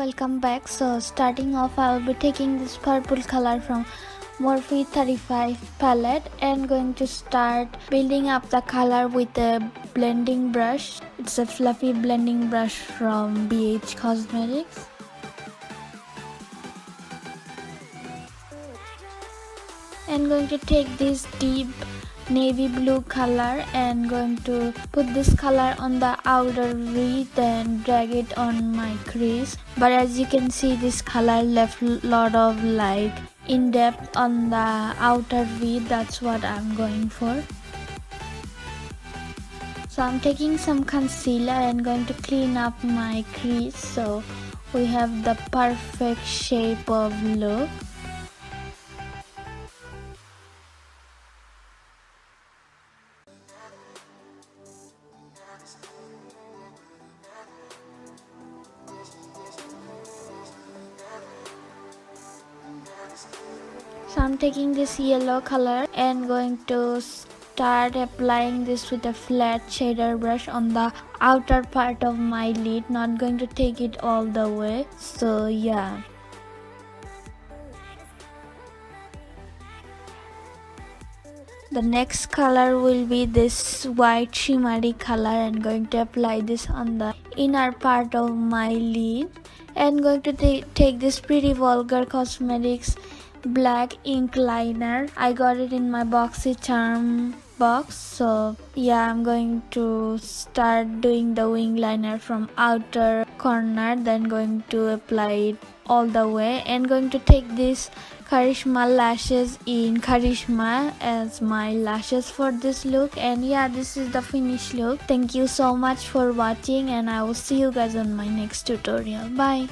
welcome back. So starting off, I will be taking this purple color from Morphe 35 palette and going to start building up the color with a blending brush. It's a fluffy blending brush from BH Cosmetics. And going to take this deep navy blue color and going to put this color on the outer V, then drag it on my crease. But as you can see, this color left lot of like in depth on the outer V. That's what I'm going for. So I'm taking some concealer and going to clean up my crease so we have the perfect shape of look. So I'm taking this yellow color and going to start applying this with a flat shader brush on the outer part of my lid. Not going to take it all the way. So yeah. The next color will be this white shimmery color and going to apply this on the inner part of my lid. And going to take this Pretty Vulgar Cosmetics black ink liner. I got it in my BoxyCharm box. So yeah, I'm going to start doing the wing liner from outer corner, then going to apply it all the way and going to take this Charisma lashes in Charisma as my lashes for this look. And yeah, this is the finished look. Thank you so much for watching and I will see you guys on my next tutorial. Bye.